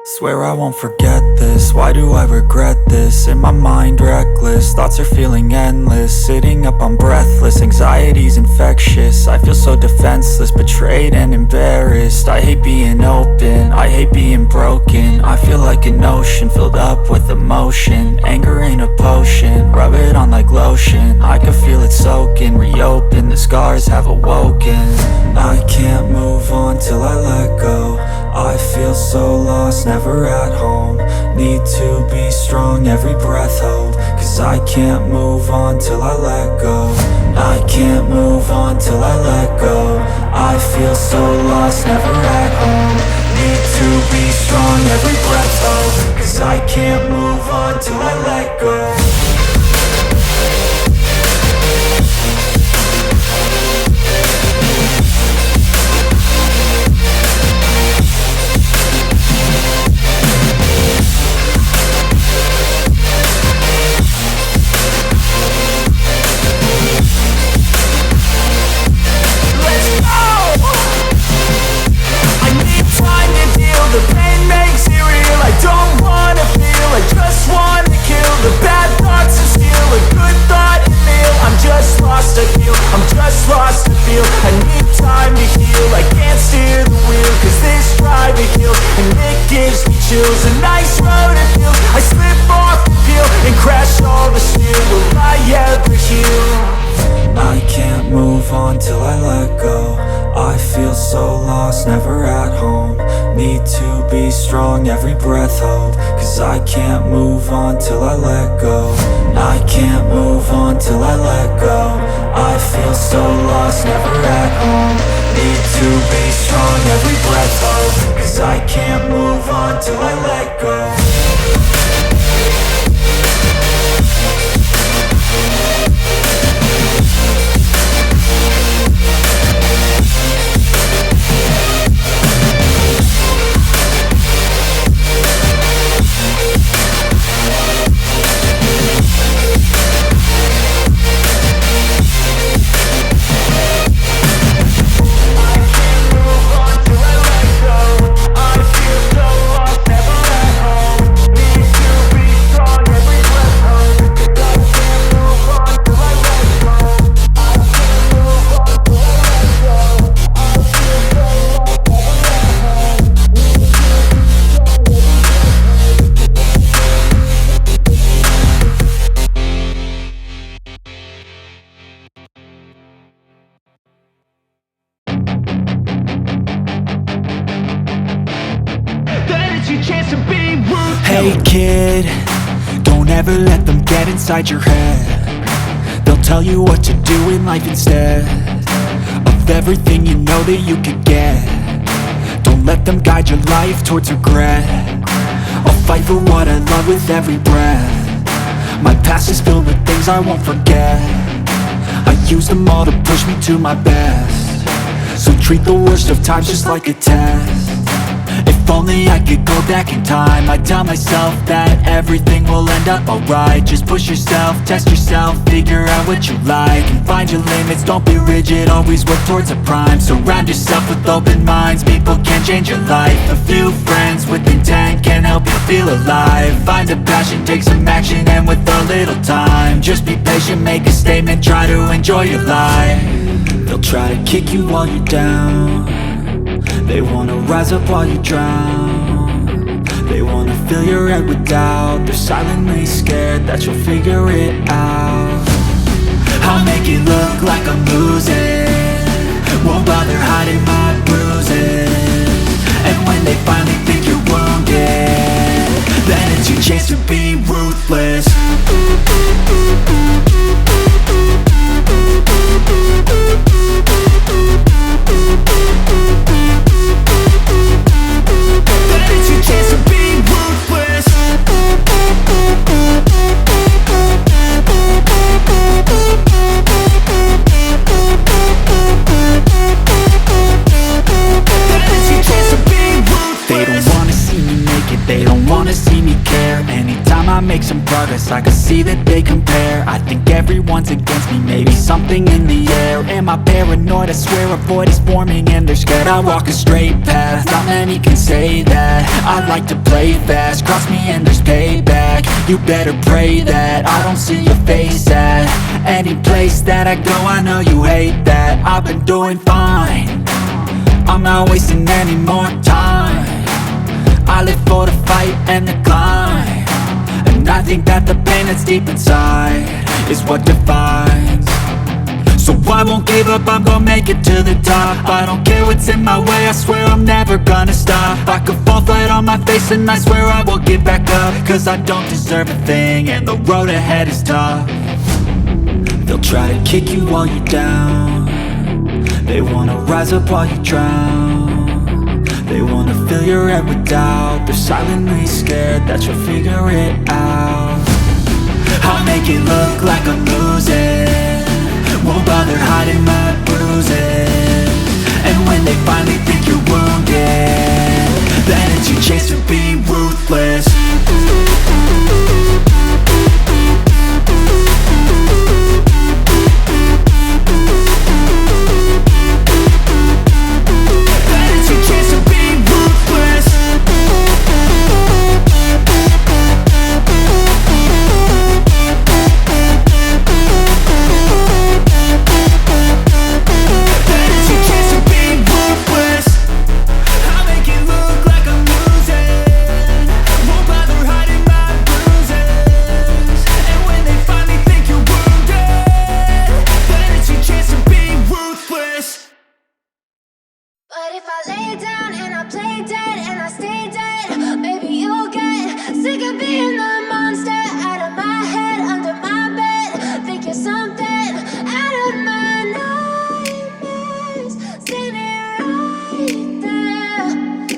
Swear I won't forget this, why do I regret this? In my mind reckless, thoughts are feeling endless. Sitting up, I'm breathless, anxiety's infectious. I feel so defenseless, betrayed and embarrassed. I hate being open, I hate being broken. I feel like an ocean, filled up with emotion. Anger ain't a potion, rub it on like lotion. I can feel it soaking, reopen, the scars have awoken. I can't move on till I let go. I feel so lost, never at home. Need to be strong, every breath hold. Cause I can't move on till I let go. I can't move on till I let go. I feel so lost, never at home. Need to be strong, every breath hold. Cause I can't move on till I let go. A nice road it feels. I slip off the peel and crash all the steel. Will I ever heal? I can't move on till I let go. I feel so lost, never at home. Need to be strong, every breath hold. Cause I can't move on till I let go. I can't move on till I let go. I feel so lost, never at home. Need to be strong, every breath hold. Cause I can't move on till I let go. Hey kid, don't ever let them get inside your head. They'll tell you what to do in life instead of everything you know that you could get. Don't let them guide your life towards regret. I'll fight for what I love with every breath. My past is filled with things I won't forget. I use them all to push me to my best. So treat the worst of times just like a test. If only I could go back in time, I'd tell myself that everything will end up alright. Just push yourself, test yourself, figure out what you like, and find your limits, don't be rigid, always work towards a prime. Surround yourself with open minds, people can change your life. A few friends with intent can help you feel alive. Find a passion, take some action, and with a little time, just be patient, make a statement, try to enjoy your life. They'll try to kick you while you're down. They wanna rise up while you drown. They wanna fill your head with doubt. They're silently scared that you'll figure it out. I'll make it look like I'm losing, won't bother hiding my bruises. And when they finally think you're wounded, then it's your chance to be ruthless. notice, I can see that they compare. I think everyone's against me, maybe something in the air. Am I paranoid? I swear a void is forming and they're scared. I walk a straight path, not many can say that. I like to play fast, cross me and there's payback. You better pray that I don't see your face at any place that I go. I know you hate that. I've been doing fine, I'm not wasting any more time. I live for the fight and the climb, and I think that the pain that's deep inside is what defines. So I won't give up, I'm gonna make it to the top. I don't care what's in my way, I swear I'm never gonna stop. I could fall flat on my face and I swear I will get back up, cause I don't deserve a thing and the road ahead is tough. They'll try to kick you while you're down, they wanna rise up while you drown. They wanna fill your head with doubt, they're silently scared that you'll figure it out. I'll make it look like I'm losing, won't bother hiding my bruises. And when they finally think you're wounded, then it's your chance to be ruthless. But if I lay down and I play dead and I stay dead, maybe you'll get sick of being the monster out of my head, under my bed. Think you're something out of my nightmares, standing right there.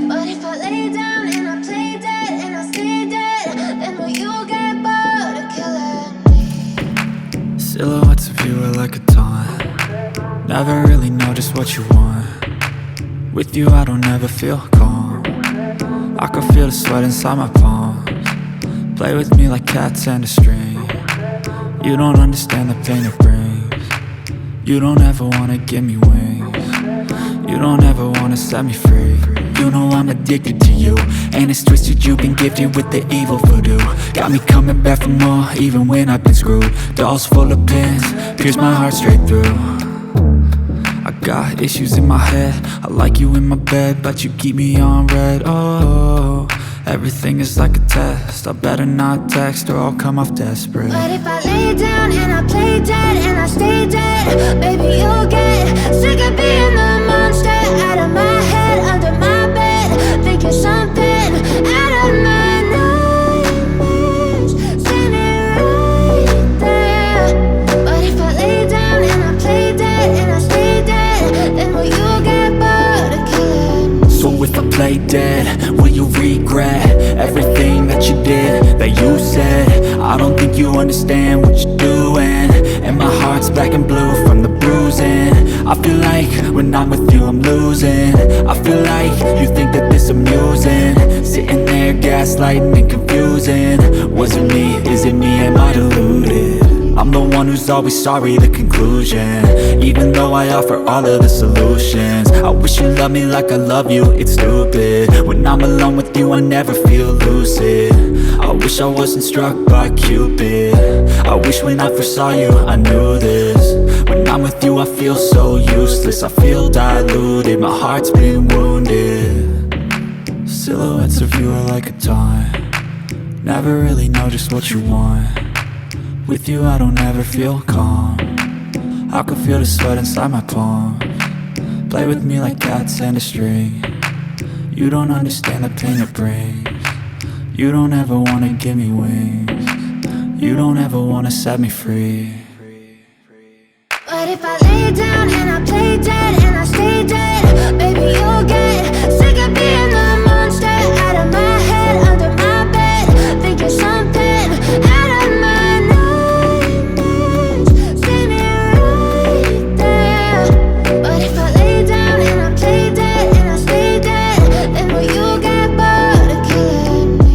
But if I lay down and I play dead and I stay dead, then will you get bored of killing me? Silhouettes of you are like a taunt, never really know just what you want. With you I don't ever feel calm, I can feel the sweat inside my palms. Play with me like cats and a string, you don't understand the pain it brings. You don't ever wanna give me wings, you don't ever wanna set me free. You know I'm addicted to you, and it's twisted, you've been gifted with the evil voodoo. Got me coming back for more, even when I've been screwed. Dolls full of pins, pierce my heart straight through. I got issues in my head, I like you in my bed, but you keep me on red. Oh, everything is like a test, I better not text or I'll come off desperate. But if I lay down and I play dead and I stay dead, maybe you'll get sick of being the monster out of my head, under my bed. Think you're something out of my nightmares, standing right there. But if I lay down and I play dead and I stay dead, then will you get bored of killing me? So if I play dead, will you regret everything that you did, that you said? I don't think you understand what you're doing, and my heart's black and blue from the bruising. I feel like when I'm with you I'm losing, I feel like you think that this amusing, sitting there gaslighting and confusing. Was it me? Is it me? Am I deluded? I'm the one who's always sorry, the conclusion, even though I offer all of the solutions. I wish you loved me like I love you, it's stupid. When I'm alone with you I never feel lucid. I wish I wasn't struck by Cupid, I wish when I first saw you I knew this. When I'm with you I feel so useless, I feel diluted, my heart's been wounded. Silhouettes of you are like a taunt, never really know just what you want. With you I don't ever feel calm, I can feel the sweat inside my palms. Play with me like cats and a string, you don't understand the pain it brings. You don't ever wanna give me wings, you don't ever wanna set me free. But if I lay down and I play dead and I stay dead, maybe you'll get sick of being the monster out of my head, under my bed. Think you're something out of my nightmares, standing right there. But if I lay down and I play dead and I stay dead, then will you get bored of killing me?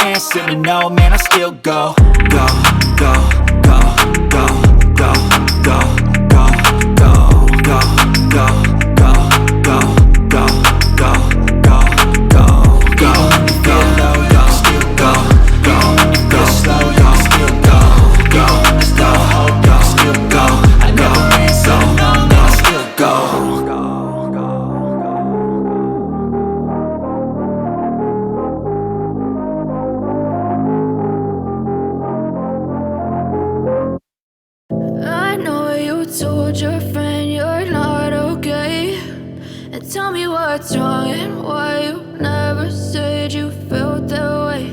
answer to no, man, I still go. Go, go, go, go, go, go, go, go, go, go, go, go, go, go, go, go, go, go, go, still go, go, go, slow, go, still go, go, go, go, still go, I never answer to no, man, I still go. I know you told your friend you're not okay, and tell me what's wrong and why you never said you felt that way.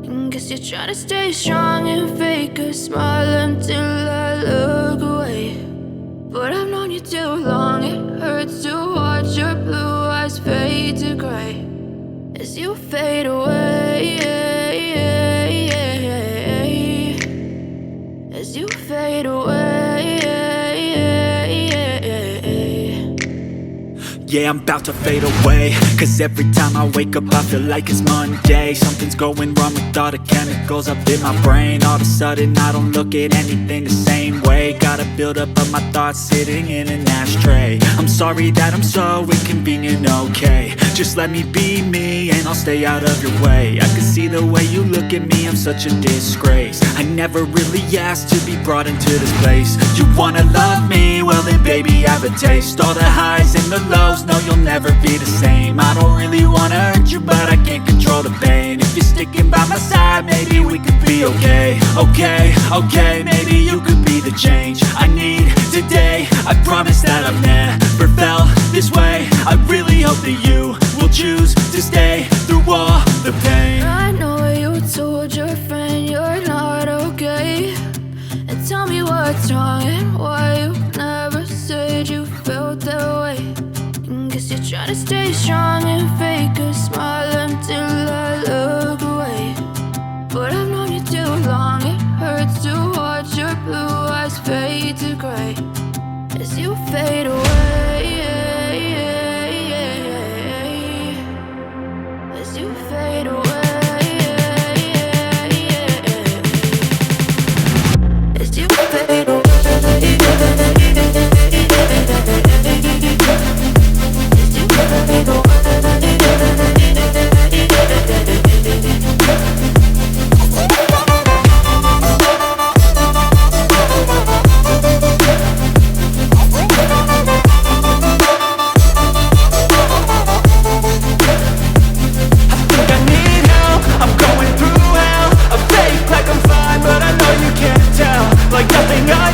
And guess you're trying to stay strong and fake a smile until I look away. But I've known you too long, it hurts to watch your blue eyes fade to gray as you fade away, as you fade away. Yeah, I'm about to fade away, cause every time I wake up I feel like it's Monday. Something's going wrong with all the chemicals up in my brain. All of a sudden I don't look at anything the same way. Gotta build up of my thoughts sitting in an ashtray. I'm sorry that I'm so inconvenient, okay. Just let me be me and I'll stay out of your way. I can see the way you look at me, I'm such a disgrace. I never really asked to be brought into this place. You wanna love me? Well then baby have a taste. All the highs and the lows, no you'll never be the same. I don't really wanna hurt you but I can't control the pain. If you're sticking by my side maybe we could be okay. Okay, okay, maybe you could be the change I need today. I promise that I've never felt this way. I really hope that you will choose to stay through all the pain. I know you told your friend you're not okay, and tell me what's wrong and why you never said you felt that way. And guess you're trying to stay strong and fake a smile until I look away. But I've known you too long, it hurts to watch your blue eyes fade to gray as you fade away, as you fade away, as you fade away. Like nothing else